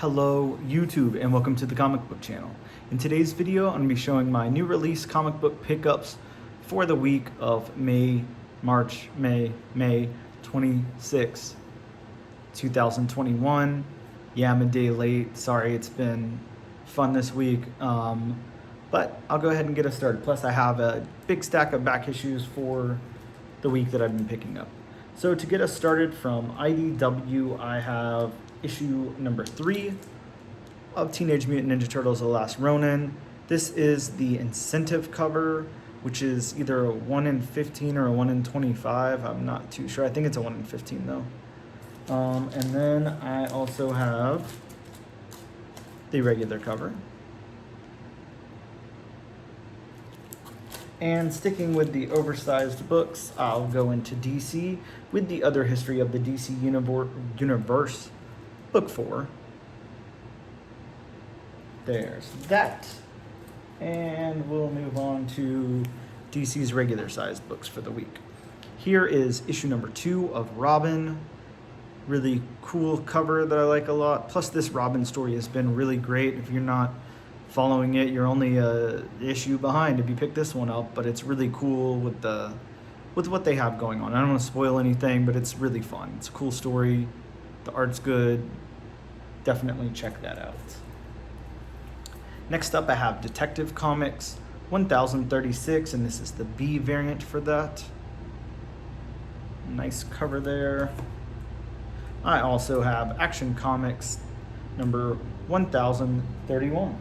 Hello YouTube and welcome to the comic book channel. In today's video I'm going to be showing my new release comic book pickups for the week of May 26, 2021. Yeah, I'm a day late. Sorry, it's been fun this week. But I'll go ahead and get us started. Plus I have a big stack of back issues for the week that I've been picking up. So to get us started from IDW, I have issue number 3 of Teenage Mutant Ninja Turtles: The Last Ronin. This is the incentive cover, which is either a 1 in 15 or a 1 in 25. I'm not too sure. I think it's a 1 in 15 though. And then I also have the regular cover. And sticking with the oversized books, I'll go into DC with the other history of the DC Universe, book 4. There's that. And we'll move on to DC's regular sized books for the week. Here is issue number 2 of Robin. Really cool cover that I like a lot. Plus this Robin story has been really great. If you're not following it, you're only an issue behind if you pick this one up, but it's really cool with what they have going on. I don't want to spoil anything, but it's really fun. It's a cool story. The art's good. Definitely check that out. Next up I have Detective Comics 1036, and this is the B variant for that. Nice cover there. I also have Action Comics number 1031.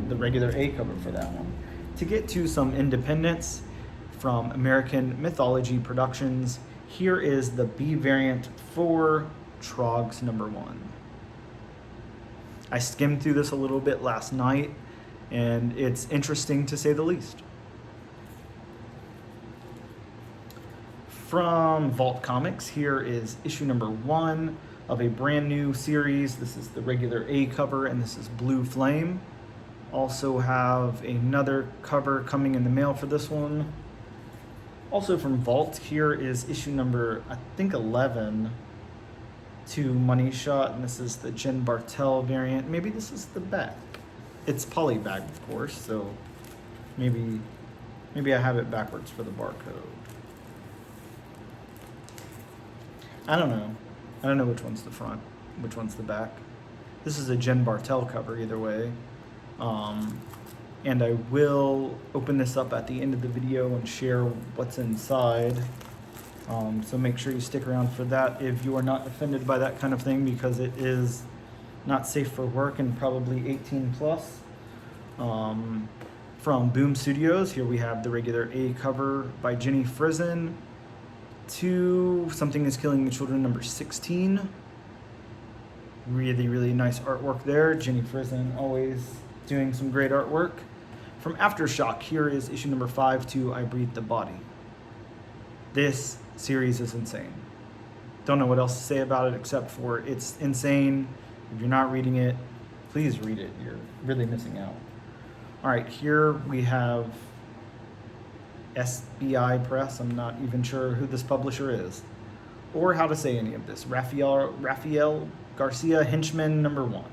The regular A cover for that one. To get to some independence from American Mythology Productions, here is the B variant for Trogs number 1. I skimmed through this a little bit last night, and it's interesting to say the least. From Vault Comics, here is issue number 1 of a brand new series. This is the regular A cover, and this is Blue Flame. Also have another cover coming in the mail for this one. Also from Vault, here is issue number, I think 11 to Money Shot, and this is the Jen Bartel variant. Maybe this is the back. It's polybag, of course, so maybe I have it backwards for the barcode. I don't know which one's the front, which one's the back. This is a Jen Bartel cover either way. And I will open this up at the end of the video and share what's inside. So make sure you stick around for that if you are not offended by that kind of thing, because it is not safe for work and probably 18 plus. From Boom Studios, here we have the regular A cover by Jenny Frison to Something is Killing the Children number 16. Really, really nice artwork there. Jenny Frison always doing some great artwork. From Aftershock, here is issue number 5 to I Breathe the Body. This series is insane. Don't know what else to say about it except for it's insane. If you're not reading it, please read it. You're really missing out. All right, here we have SBI Press. I'm not even sure who this publisher is or how to say any of this. Rafael Garcia Henchman number 1.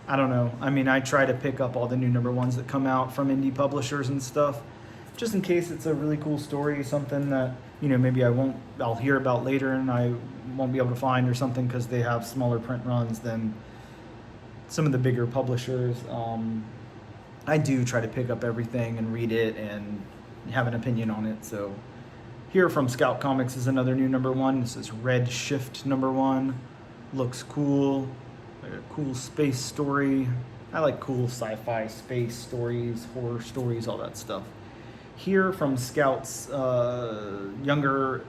I don't know. I mean, I try to pick up all the new number 1s that come out from indie publishers and stuff, just in case it's a really cool story, something that, you know, maybe I'll hear about later and I won't be able to find or something because they have smaller print runs than some of the bigger publishers. I do try to pick up everything and read it and have an opinion on it. So here from Scout Comics is another new number 1. This is Red Shift number 1. Looks cool. Like a cool space story. I like cool sci-fi space stories, horror stories, all that stuff. Here from Scout's younger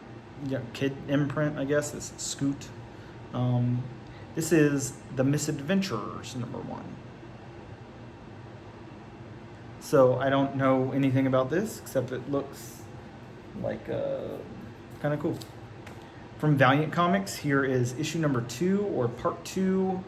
kid imprint, I guess, is Scoot. This is The Misadventurers number 1. So I don't know anything about this except it looks like kind of cool. From Valiant Comics, here is issue number 2 or part 2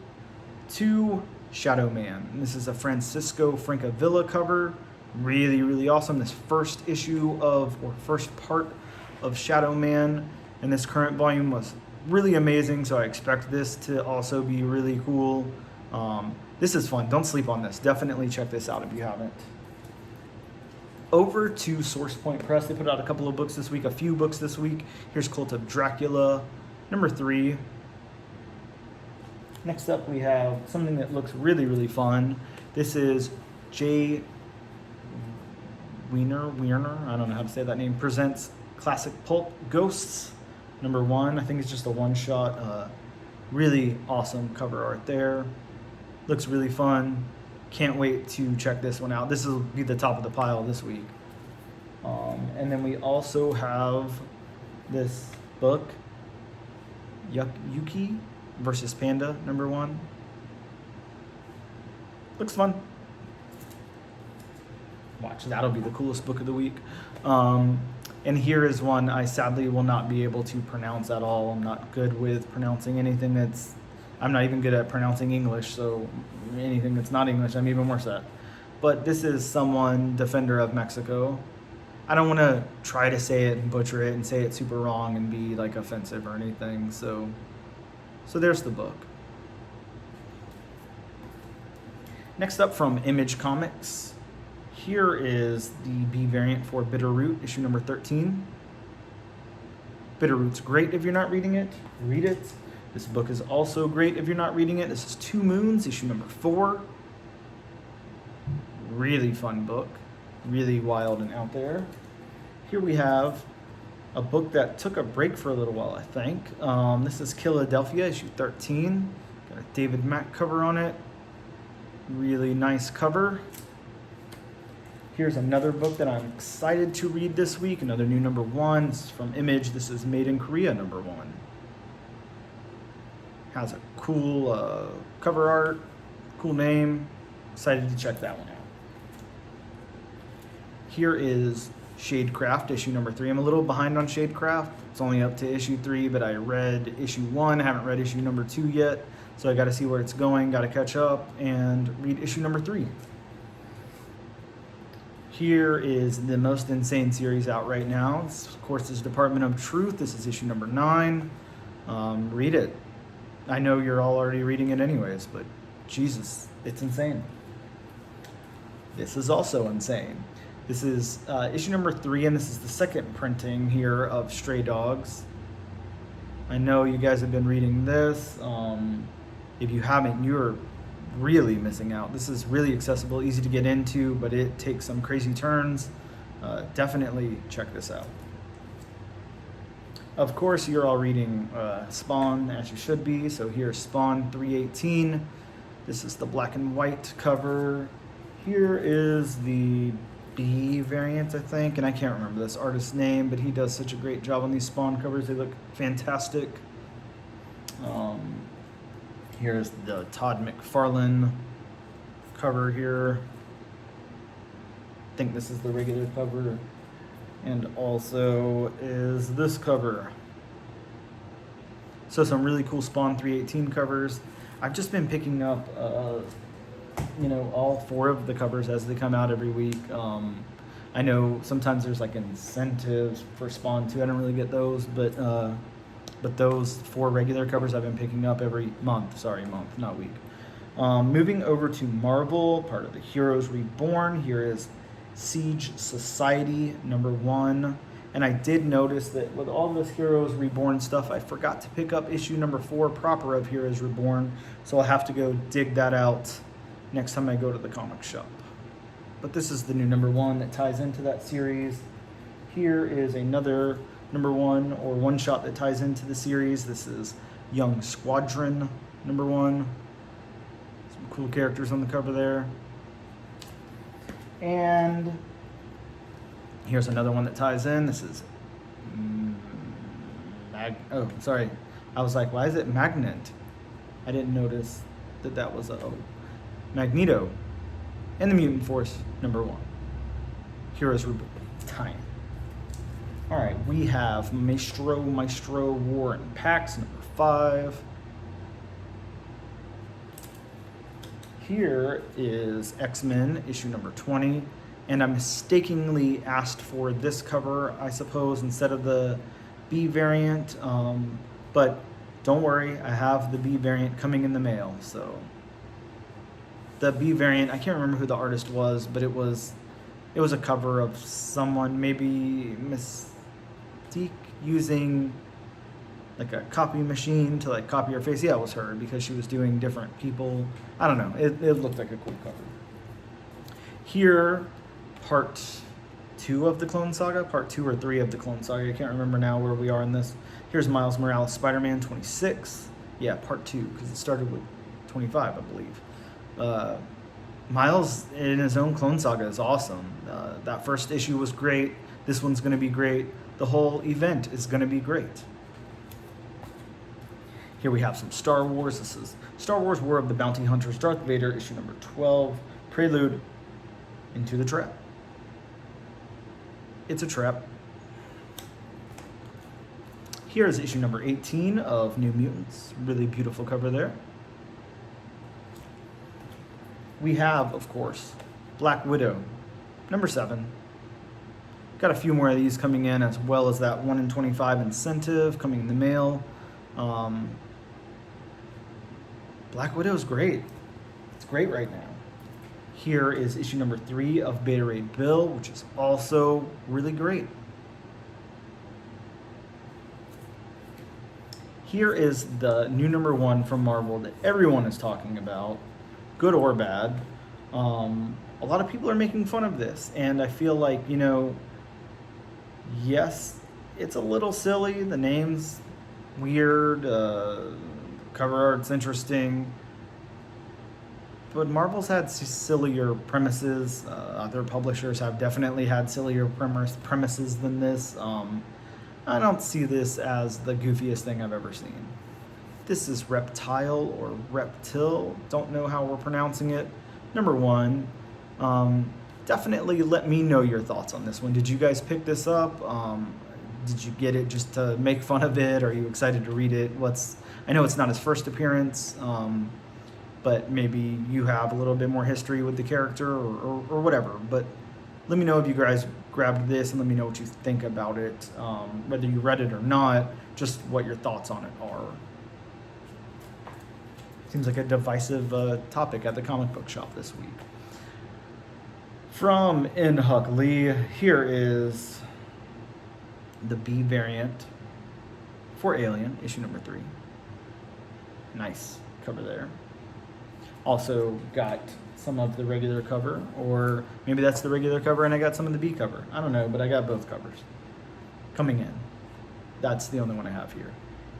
to Shadow Man. And this is a Francisco Francavilla cover. Really, really awesome. This first issue of, or first part of Shadow Man and this current volume was really amazing, so I expect this to also be really cool. This is fun. Don't sleep on this. Definitely check this out if you haven't. Over to Source Point Press. They put out a couple of books this week, a few books this week. Here's Cult of Dracula, number 3. Next up, we have something that looks really, really fun. This is Jay Wiener, I don't know how to say that name, presents Classic Pulp Ghosts, number 1. I think it's just a one-shot. Really awesome cover art there. Looks really fun. Can't wait to check this one out. This will be the top of the pile this week. And then we also have this book, Yuki versus Panda, number 1. Looks fun. Watch, that'll be the coolest book of the week. And here is one I sadly will not be able to pronounce at all. I'm not good with pronouncing anything I'm not even good at pronouncing English, so anything that's not English, I'm even worse at. But this is someone, Defender of Mexico. I don't want to try to say it and butcher it and say it super wrong and be like offensive or anything, so there's the book. Next up from Image Comics, here is the B variant for Bitterroot, issue number 13. Bitterroot's great if you're not reading it. Read it. This book is also great if you're not reading it. This is Two Moons, issue number 4. Really fun book. Really wild and out there. Here we have a book that took a break for a little while, I think. This is Philadelphia, issue 13. Got a David Mack cover on it. Really nice cover. Here's another book that I'm excited to read this week. Another new number 1. This is from Image. This is Made in Korea, number 1. Has a cool cover art, cool name. Excited to check that one out. Here is Shadecraft, issue number 3. I'm a little behind on Shadecraft. It's only up to issue 3, but I read issue 1. I haven't read issue number 2 yet, so I got to see where it's going. Got to catch up and read issue number 3. Here is the most insane series out right now. This, of course, is Department of Truth. This is issue number 9. Read it. I know you're all already reading it anyways, but Jesus, it's insane. This is also insane. This is issue number 3, and this is the second printing here of Stray Dogs. I know you guys have been reading this. If you haven't, you're really missing out. This is really accessible, easy to get into, but it takes some crazy turns. Definitely check this out. Of course, you're all reading Spawn, as you should be. So here's Spawn 318. This is the black and white cover. Here is the B variant, I think, and I can't remember this artist's name, but he does such a great job on these Spawn covers. They look fantastic. Here's the Todd McFarlane cover here. I think this is the regular cover. And also is this cover. So some really cool Spawn 318 covers. I've just been picking up, all 4 of the covers as they come out every week. I know sometimes there's like incentives for Spawn 2. I don't really get those, but those 4 regular covers I've been picking up every month. Sorry, month, not week. Moving over to Marvel, part of the Heroes Reborn. Here is Siege Society, number 1. And I did notice that with all this Heroes Reborn stuff, I forgot to pick up issue number 4 proper of Heroes Reborn. So I'll have to go dig that out next time I go to the comic shop. But this is the new number 1 that ties into that series. Here is another number 1 or one shot that ties into the series. This is Young Squadron, number 1. Some cool characters on the cover there. And here's another one that ties in. This is I was like, why is it Magnet? I didn't notice that was Magneto and the Mutant Force, number 1. Heroes Reborn. Time. All right, we have Maestro War and Pax, number 5. Here is X-Men, issue number 20. And I mistakenly asked for this cover, I suppose, instead of the B variant, but don't worry, I have the B variant coming in the mail. So the B variant, I can't remember who the artist was, but it was a cover of someone, maybe Mystique, using like a copy machine to like copy her face. Yeah, it was her, because she was doing different people. I don't know. It looked like a cool cover. Here, part 2 of the Clone Saga, part 2 or 3 of the Clone Saga. I can't remember now where we are in this. Here's Miles Morales Spider-Man 26. Yeah, part 2, because it started with 25, I believe. Miles in his own Clone Saga is awesome. That first issue was great. This one's going to be great. The whole event is going to be great. Here we have some Star Wars. This is Star Wars War of the Bounty Hunters, Darth Vader, issue number 12, Prelude into the Trap. It's a trap. Here is issue number 18 of New Mutants. Really beautiful cover there. We have, of course, Black Widow, number 7. Got a few more of these coming in, as well as that 1 in 25 incentive coming in the mail. Black Widow is great. It's great right now. Here is issue number 3 of Beta Ray Bill, which is also really great. Here is the new number 1 from Marvel that everyone is talking about, good or bad. A lot of people are making fun of this, and I feel like, yes, it's a little silly. The name's weird, cover art's interesting, but Marvel's had sillier premises. Other publishers have definitely had sillier premises than this. I don't see this as the goofiest thing I've ever seen. This is Reptile or Reptile, don't know how we're pronouncing it. Number 1. Definitely let me know your thoughts on this one. Did you guys pick this up? Did you get it just to make fun of it? Are you excited to read it? I know it's not his first appearance, but maybe you have a little bit more history with the character or whatever. But let me know if you guys grabbed this, and let me know what you think about it, whether you read it or not, just what your thoughts on it are. Seems like a divisive topic at the comic book shop this week. From In Huck Lee, here is the B variant for Alien, issue number 3. Nice cover there. Also got some of the regular cover, or maybe that's the regular cover and I got some of the B cover. I don't know, but I got both covers coming in. That's the only one I have here.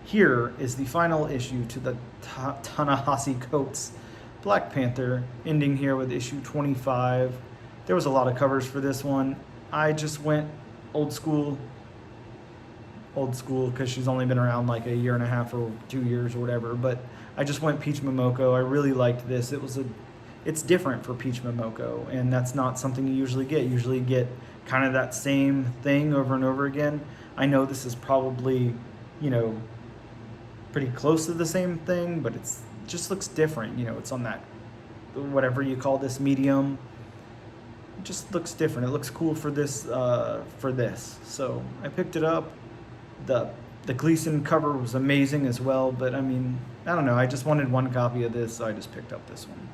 Here is the final issue to the Ta-Nehisi Coates Black Panther, ending here with issue 25. There was a lot of covers for this one. I just went old school, because she's only been around like a year and a half or 2 years or whatever, but I just went Peach Momoko. I really liked this. It's different for Peach Momoko, and that's not something you usually get. You usually get kind of that same thing over and over again. I know this is probably, pretty close to the same thing, but it just looks different. It's on that, whatever you call this, medium. It just looks different. It looks cool for this. So I picked it up. The Gleason cover was amazing as well, but I don't know. I just wanted one copy of this, so I just picked up this one.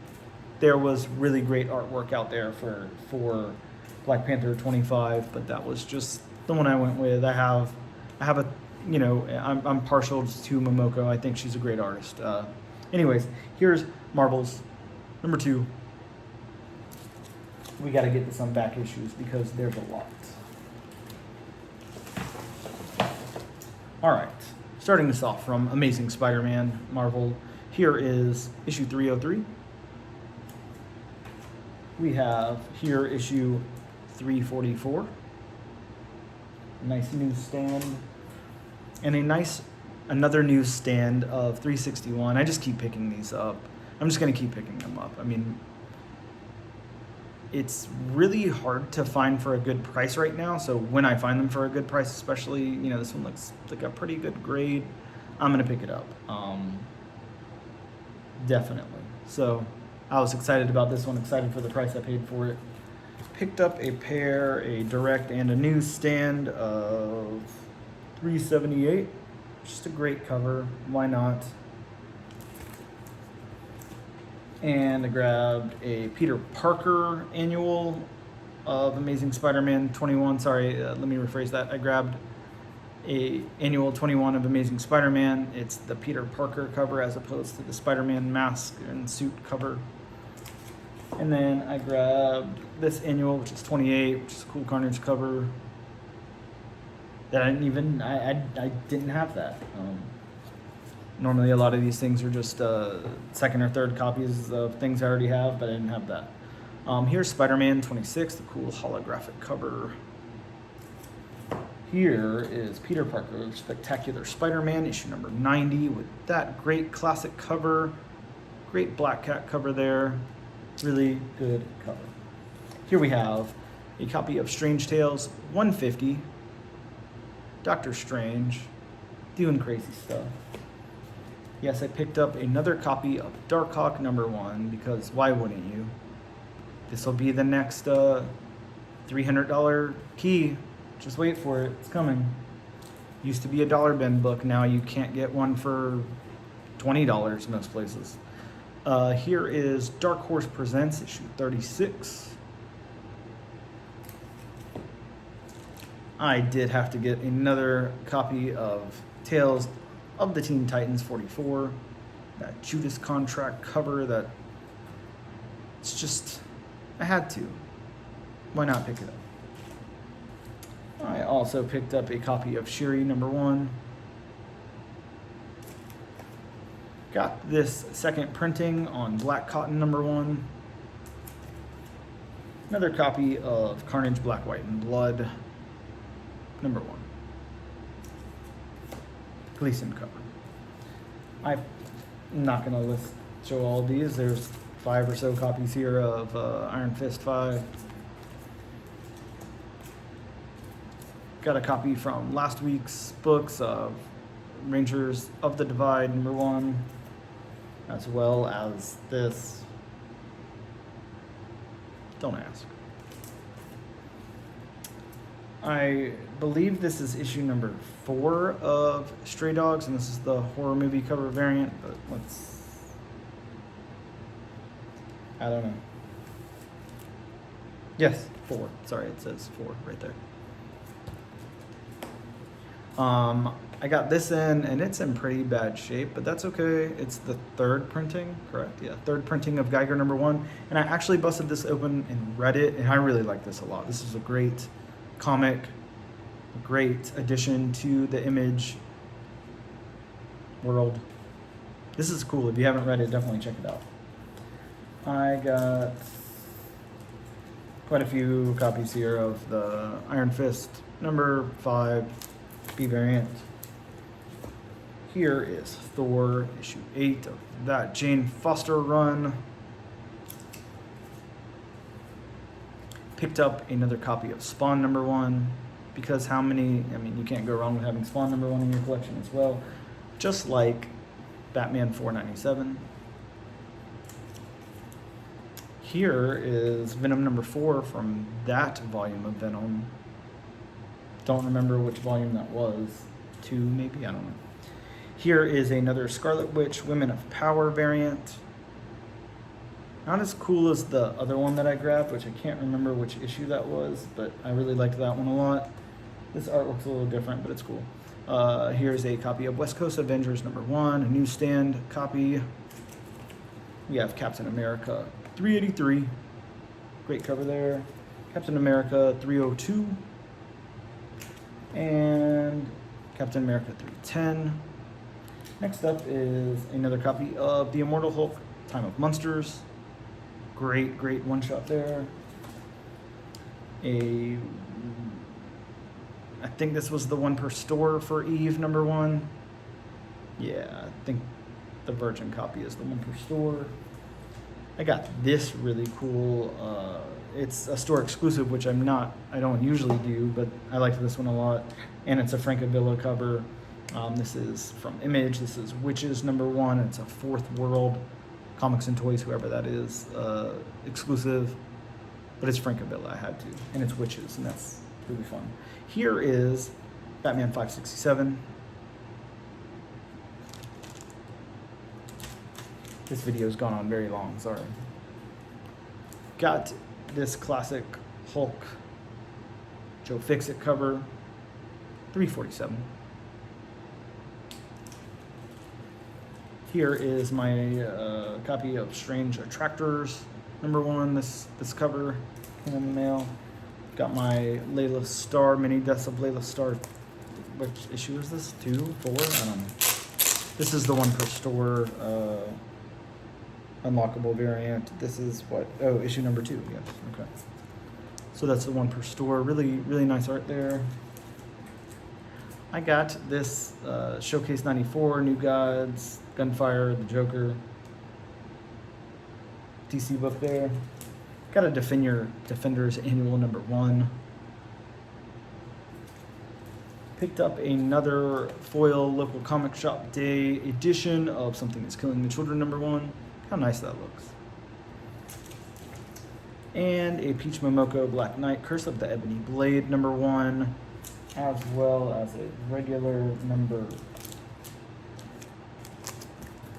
There was really great artwork out there for Black Panther 25, but that was just the one I went with. I have a, I'm partial to Momoko. I think she's a great artist. Anyways, here's Marvel's number 2. We got to get to some back issues because there's a lot. All right, starting this off from Amazing Spider-Man, Marvel. Here is issue 303. We have here issue 344. Nice newsstand. And another newsstand of 361. I just keep picking these up. I'm just going to keep picking them up. It's really hard to find for a good price right now. So when I find them for a good price, especially, this one looks like a pretty good grade, I'm going to pick it up. Definitely. So I was excited about this one, excited for the price I paid for it. Picked up a pair, a direct and a newsstand of $3.78. Just a great cover. Why not? And I grabbed a Peter Parker annual of Amazing Spider-Man 21. Sorry, let me rephrase that. I grabbed a annual 21 of Amazing Spider-Man. It's the Peter Parker cover as opposed to the Spider-Man mask and suit cover. And then I grabbed this annual, which is 28, which is a cool Carnage cover. That I didn't even, I didn't have that. Normally a lot of these things are just second or third copies of things I already have, but I didn't have that. Here's Spider-Man 26, the cool holographic cover. Here is Peter Parker, Spectacular Spider-Man, issue number 90, with that great classic cover. Great Black Cat cover there. Really good cover. Here we have a copy of Strange Tales 150. Doctor Strange, doing crazy stuff. Yes, I picked up another copy of Darkhawk number 1 because why wouldn't you? This will be the next $300 key. Just wait for it. It's coming. Used to be a dollar bin book. Now you can't get one for $20 most places. Here is Dark Horse Presents issue 36. I did have to get another copy of Tales of the Teen Titans 44. That Judas Contract cover that it's just, I had to. Why not pick it up? I also picked up a copy of Shuri number 1. Got this second printing on Black Cotton number 1. Another copy of Carnage Black, White, and Blood number 1. Gleason cover. I'm not going to show all these. There's 5 or so copies here of Iron Fist 5. Got a copy from last week's books of Rangers of the Divide number 1, as well as this. Don't ask. I believe this is issue number 4 of Stray Dogs, and this is the horror movie cover variant, but I don't know. Yes, 4. Sorry, it says 4 right there. I got this in, and it's in pretty bad shape, but that's okay. It's the 3rd printing, correct? Yeah, 3rd printing of Geiger number 1, and I actually busted this open and read it, and I really like this a lot. This is a great comic, a great addition to the Image world. This is cool. If you haven't read it, definitely check it out. I got quite a few copies here of the Iron Fist number 5 B variant. Here is Thor issue 8 of that Jane Foster run. Picked up another copy of Spawn number 1 because you can't go wrong with having Spawn number 1 in your collection as well. Just like Batman 497. Here is Venom number 4 from that volume of Venom. Don't remember which volume that was. 2 maybe? I don't know. Here is another Scarlet Witch Women of Power variant. Not as cool as the other one that I grabbed, which I can't remember which issue that was, but I really liked that one a lot. This artwork's a little different, but it's cool. Here's a copy of West Coast Avengers number 1, a newsstand copy. We have Captain America 383. Great cover there. Captain America 302. And Captain America 310. Next up is another copy of The Immortal Hulk, Time of Monsters. Great one-shot there. I think this was the one per store for Eve number 1. Yeah, I think the Virgin copy is the one per store. I got this really cool, it's a store exclusive, which I don't usually do, but I like this one a lot. And it's a Francavilla cover. This is from Image. This is Witches number 1. It's a Fourth World Comics and Toys, whoever that is, exclusive. But it's Francavilla, I had to. And it's Witches, and that's really fun. Here is Batman 567. This video's gone on very long, sorry. Got this classic Hulk Joe Fixit cover, $347. Here is my copy of Strange Attractors, #1. This cover came in the mail. Got my Layla Starr, Mini Deaths of Layla Starr. Which issue is this? 2, 4? I don't know. This is the 1 per store unlockable variant. This is what? Oh, issue #2. Yes. Okay. So that's the 1 per store. Really, really nice art there. I got this Showcase 94, New Gods, Gunfire, The Joker, DC book there. Got a Defenders Annual #1. Picked up another foil local comic shop day edition of Something Is Killing the Children #1. How nice that looks. And a Peach Momoko Black Knight Curse of the Ebony Blade #1, as well as a regular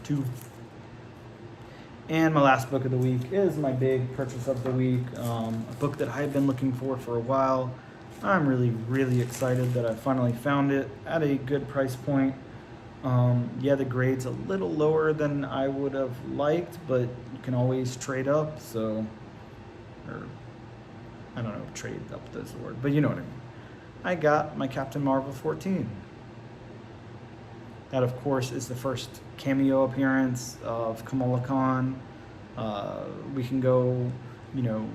#2. And my last book of the week is my big purchase of the week, a book that I had been looking for a while. I'm really, really excited that I finally found it at a good price point. Yeah, the grade's a little lower than I would have liked, but you can always trade up, so, or I don't know if trade up is the word, but you know what I mean. I got my Captain Marvel 14. That, of course, is the first cameo appearance of Kamala Khan. We can go, you know,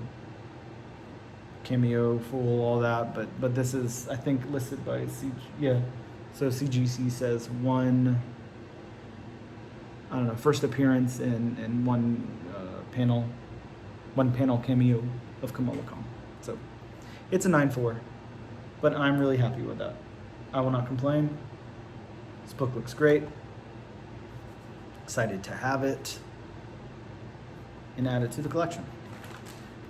cameo, full, all that, but this is, I think, listed by CG, yeah. So CGC says first appearance in one panel cameo of Kamala Khan. So it's a 9.4, but I'm really happy with that. I will not complain. This book looks great. Excited to have it and add it to the collection.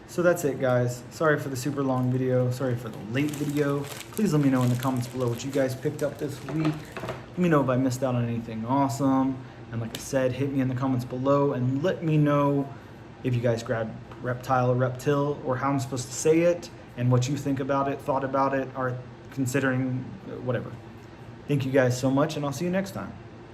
So that's it, guys. Sorry for the super long video. Sorry for the late video. Please let me know in the comments below what you guys picked up this week. Let me know if I missed out on anything awesome. And like I said, hit me in the comments below and let me know if you guys grabbed Reptile or Reptil, or how I'm supposed to say it, and what you think about it, thought about it, or considering whatever. Thank you guys so much, and I'll see you next time.